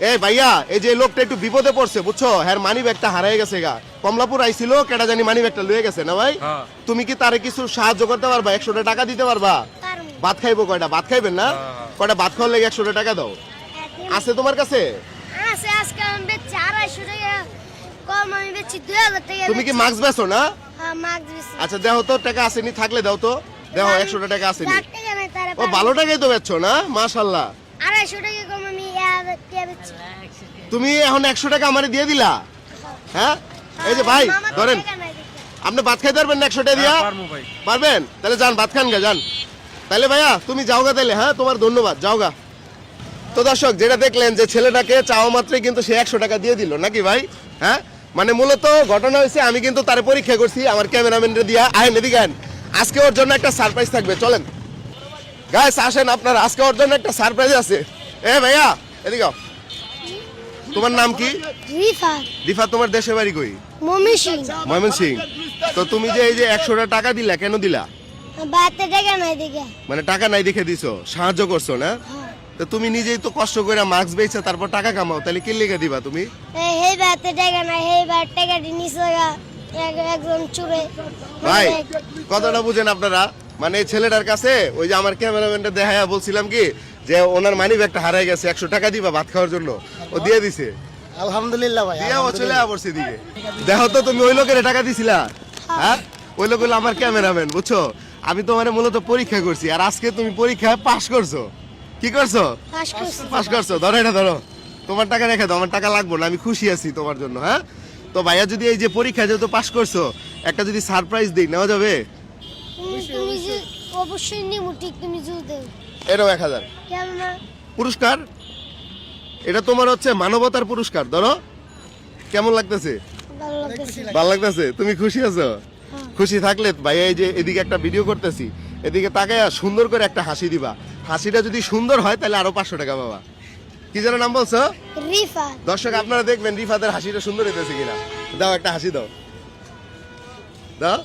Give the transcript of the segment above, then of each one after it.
এই ভাইয়া, এই যে লোকটা একটু বিপদে পড়ছে বুঝছো, হ্যাঁ মানি ব্যাগটা হারিয়ে গেছে গা। কমলাপুর আইছিল, কেডা জানি মানি ব্যাগটা লয়ে গেছে না ভাই। তুমি কি তারে কিছু সাহায্য করতে পারবা? 100 টাকা দিতে পারবা? ভাত খাইবো কয়টা? ভাত খাইবেন না? কয়টা ভাত খাওয়ার লেগে 100 টাকা দাও। আছে তোমার কাছে? আছে, আজকে আমি বেচছি 250 টাকা কম, আমি বেচছি 2000 টাকা। তুমি কি মাস্ক বেচো না? হ্যাঁ, মাছ বেচছি। আচ্ছা দেখো তো টাকা আসেনি, থাকলে দাও তো। দেখো 100 টাকা আসেনি। 60 টাকা নাই তারে। ও ভালো টাকাই তো বেচছো না, মাশাআল্লাহ। 250 টাকা কম আমি 1000 টাকা বেচছি। তুমি এখন 100 টাকা আমারে দিয়ে দিলা? হ্যাঁ এই যে ভাই ধরেন, আপনি ভাত খাইতে পারবেন না 100 টাকা দিয়া? পারবেন? তাহলে যান ভাত খান গা, যান। তাহলে ভাইয়া তুমি যাওগা তাহলে। হ্যাঁ তোমার ধন্যবাদ, যাওগা। তো দর্শক যেটা দেখলেন যে ছেলেটাকে চাওয়া মাত্রই কিন্তু সে 100 টাকা দিয়ে দিল নাকি ভাই। হ্যাঁ মানে মূলত ঘটনা হয়েছে, আমি কিন্তু তার পরীক্ষা করছি আমার ক্যামেরাম্যানরে দিয়া। আহেন এদিকে আহেন, আজকে ওর জন্য একটা সারপ্রাইজ থাকবে, চলেন গাইস আসেন আপনারা, আজকে ওর জন্য একটা সারপ্রাইজ আছে। এ ভাইয়া এদিকে আও। তোমার নাম কি? রিফাত। রিফাত, তোমার দেশের বাড়ি কই? ময়মনসিংহ। ময়মনসিংহ। তো তুমি যে এই যে 100 টাকা দিলা, কেন দিলা? বাতে টাকা নাই দেখে। মানে টাকা নাই দেখে দিছো, সাহায্য করছো না? তো তুমি নিজেই তো কষ্ট করে মাস্ক বেচে তারপর টাকা কামাও, তাহলে কি লেগে দিবা তুমি? এই বাতে টাকা নাই, এই বাত টাকা নিছে একজন চুরে। ভাই কথাটা বুঝেন আপনারা, মানে এই ছেলেটার কাছে ওই যে আমার ক্যামেরাম্যানটা দেখায়া বলছিলাম কি যে ওনার মানি ব্যাগটা হারাই গেছে, 100 টাকা দিবা ভাত খাওয়ার জন্য, ও দিয়ে দিছে। আলহামদুলিল্লাহ ভাই, দিয়া ও চলে পড়ছে দিকে। দেখো তো তুমি ওই লোকের টাকা দিছিলা? হ্যাঁ ওই লোক হলো আমার ক্যামেরাম্যান বুঝছো। আমি তোমার মূলত পরীক্ষা করছি, আর আজকে তুমি পরীক্ষায় পাশ করছো। কি করছো? পাশ করছো। ধরো এটা ধরো, তোমার টাকা রেখে দাও, আমার টাকা লাগবে না, আমি খুশি আছি তোমার জন্য। হ্যাঁ তো ভাইয়া যদি এই যে পরীক্ষা যেহেতু পাশ করছো, একটা যদি সারপ্রাইজ দিই, নেওয়া যাবে? তুমি যে অবশ্যই নিমু, ঠিক তুমি জুতে। এটাও 1000 কেমন পুরস্কার। এটা তোমার হচ্ছে মানবতার পুরস্কার, ধরো। কেমন লাগতেছে? ভালো লাগতেছে। ভালো লাগতেছে? তুমি খুশি আছো? খুশি থাকলে ভাইয়া এই যে এদিকে একটা ভিডিও করতেছি, এদিকে তাকায়া সুন্দর করে একটা হাসি দিবা। হাসিটা যদি সুন্দর হয় তাহলে আরো 500 টাকা পাবা। কি যেন নাম বলছো? রিফাত। দর্শক আপনারা দেখবেন রিফাতের হাসিটা সুন্দর হইতেছে কিনা। দাও একটা হাসি দাও, দাও।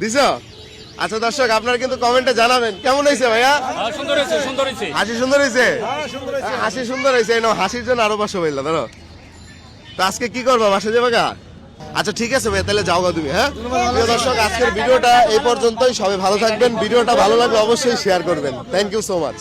দিছো? আচ্ছা দর্শক আপনারা কিন্তু কমেন্টে জানাবেন কেমন হয়েছে ভাইয়া। সুন্দর হয়েছে, সুন্দর হয়েছে। হাসি সুন্দর হয়েছে? হাসি সুন্দর হয়েছে, এই নাও হাসির জন্য আরো 500 পাইলা, ধরো। তো আজকে কি করবা, বাসা যাবে গা? আচ্ছা ঠিক আছে ভাই, তাহলে যাও গা তুমি। হ্যাঁ প্রিয় দর্শক আজকের ভিডিওটা এই পর্যন্তই, সবাই ভালো থাকবেন। ভিডিওটা ভালো লাগলে অবশ্যই শেয়ার করবেন। Thank you so much.